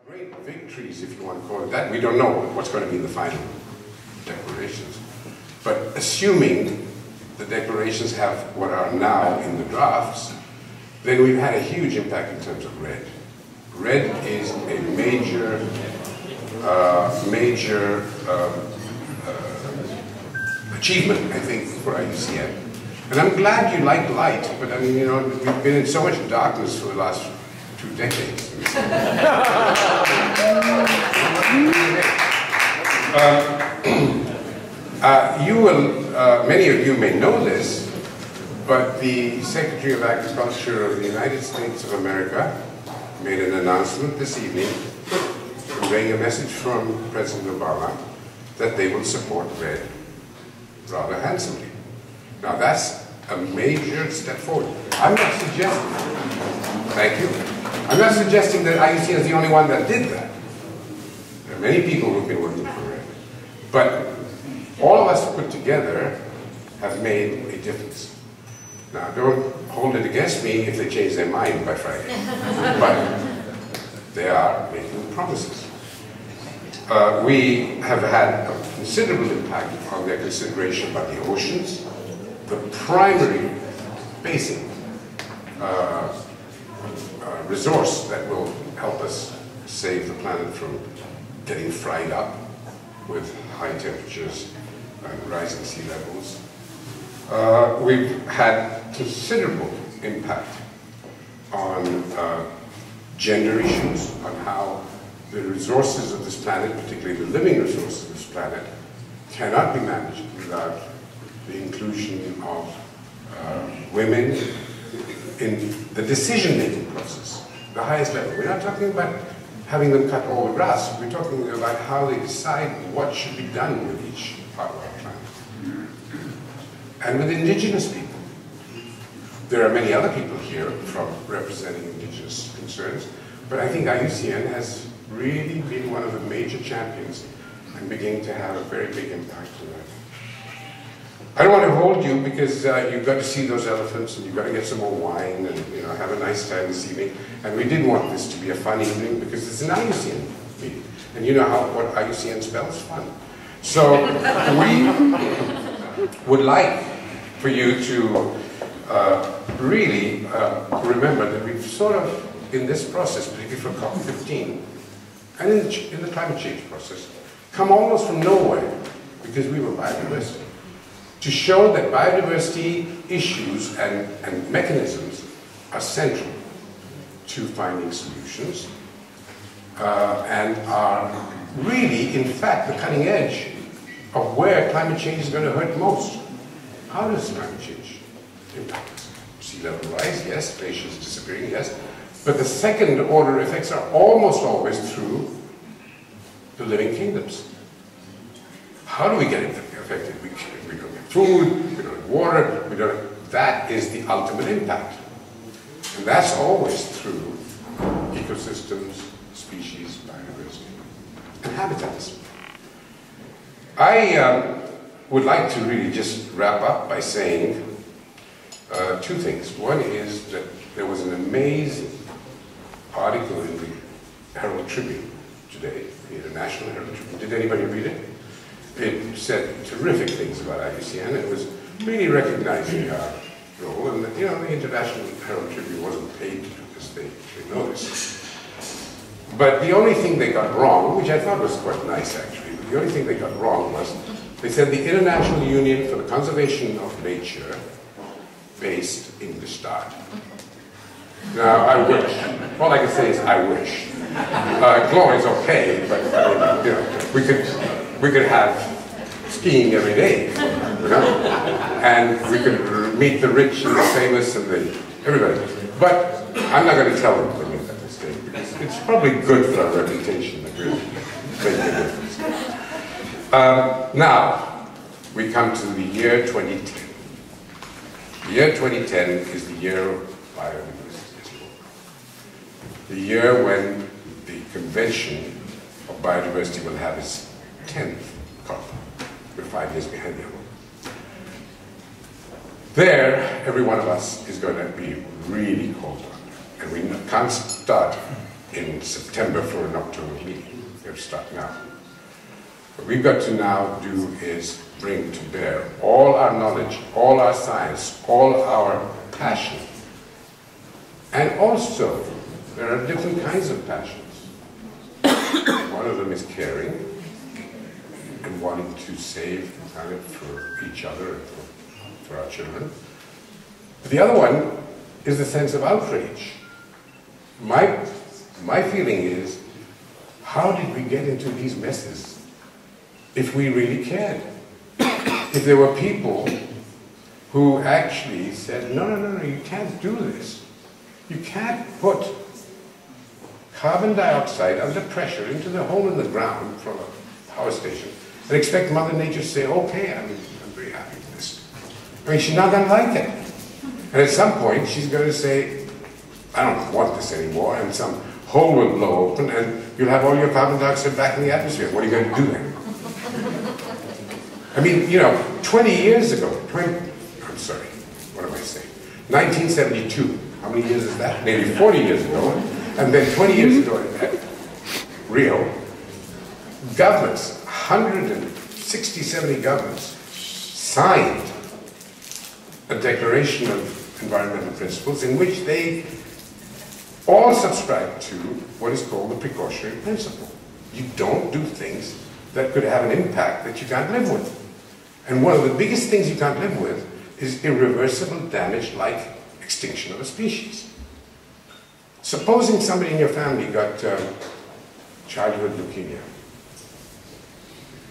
great victories, if you want to call it that. We don't know what's going to be in the final declarations. But assuming the declarations have what are now in the drafts, then we've had a huge impact in terms of RED. RED is a major achievement, I think, for IUCN. And I'm glad you like light, but I mean, you know, we've been in so much darkness for the last 2 decades. Many of you may know this, but the Secretary of Agriculture of the United States of America made an announcement this evening, conveying a message from President Obama that they will support RED rather handsomely. Now that's a major step forward. I'm not suggesting, thank you, I'm not suggesting that IUCN is the only one that did that. There are many people who've been working for RED. But all of us put together have made a difference. Now don't hold it against me if they change their mind by Friday. But they are making promises. We have had a considerable impact on their consideration about the oceans, the primary basic resource that will help us save the planet from getting fried up with high temperatures and rising sea levels. We've had considerable impact on gender issues, on how the resources of this planet, particularly the living resources of this planet, cannot be managed without the inclusion of women in the decision-making process, the highest level. We're not talking about having them cut all the grass. We're talking about how they decide what should be done with each part of our planet. And with indigenous people. There are many other people here from representing indigenous concerns, but I think IUCN has really been one of the major champions and beginning to have a very big impact on that. I don't want to hold you because you've got to see those elephants and you've got to get some more wine and have a nice time this evening. And we did want this to be a fun evening because it's an IUCN meeting. And you know what IUCN spells? Fun. So we would like for you to really remember that we've sort of, in this process, particularly for COP15, and in the climate change process, come almost from nowhere because we were biodiversity. To show that biodiversity issues and mechanisms are central to finding solutions and are really, in fact, the cutting edge of where climate change is going to hurt most. How does climate change impact us? Sea level rise, yes. Glaciers disappearing, yes. But the second order effects are almost always through the living kingdoms. How do we get affected? We don't get food, we don't have water, that is the ultimate impact. And that's always through ecosystems, species, biodiversity, and habitats. I would like to really just wrap up by saying 2 things. One is that there was an amazing article in the Herald Tribune today, the International Herald Tribune. Did anybody read it? It said terrific things about IUCN. It was really recognizing our role, and the International Herald Tribune wasn't paid to do this. They know this. But the only thing they got wrong, which I thought was quite nice actually, but the only thing they got wrong was they said the International Union for the Conservation of Nature based in Gestalt. Now I wish. All I can say is I wish. Glory's okay, but we could have skiing every day, and we could meet the rich and the famous and everybody. But I'm not going to tell them to make that mistake because it's probably good for our reputation that we're making a difference. Now we come to the year 2010. The year 2010 is the year of biodiversity. The year when the Convention of Biodiversity will have its 10th COP. We're 5 years behind the other. There, every one of us is going to be really called on. And we can't start in September for an October meeting. We have to start now. What we've got to now do is bring to bear all our knowledge, all our science, all our passion. And also, there are different kinds of passions. One of them is caring and wanting to save the planet for each other and for our children. But the other one is the sense of outrage. My feeling is, how did we get into these messes if we really cared? If there were people who actually said, no, no, no, no, you can't do this. You can't put carbon dioxide under pressure into the hole in the ground from a power station and expect Mother Nature to say, okay, I'm very happy with this. I mean, she's not going to like it. And at some point, she's going to say, I don't want this anymore, and some hole will blow open, and you'll have all your carbon dioxide back in the atmosphere. What are you going to do then? I mean, you know, 20 years ago, I'm sorry, what am I saying? 1972, how many years is that? Nearly 40 years ago. And then 20 years ago at Rio, governments, 160, 70 governments, signed a declaration of environmental principles in which they all subscribe to what is called the precautionary principle. You don't do things that could have an impact that you can't live with. And one of the biggest things you can't live with is irreversible damage like extinction of a species. Supposing somebody in your family got childhood leukemia.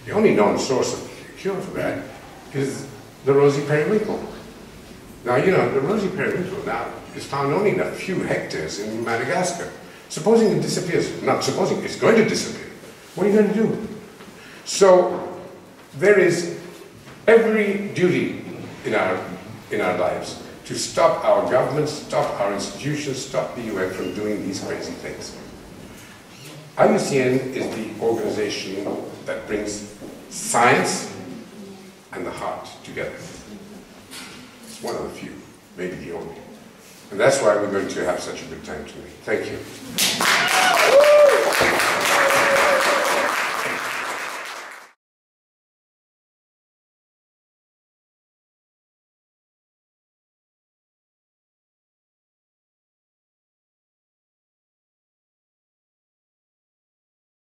The only known source of cure for that is the rosy periwinkle. Now, you know, the rosy periwinkle now is found only in a few hectares in Madagascar. Supposing it disappears, not supposing, it's going to disappear. What are you going to do? So, there is every duty in our lives to stop our governments, stop our institutions, stop the UN from doing these crazy things. IUCN is the organization that brings science and the heart together. It's one of the few, maybe the only. And that's why we're going to have such a good time tonight. Thank you.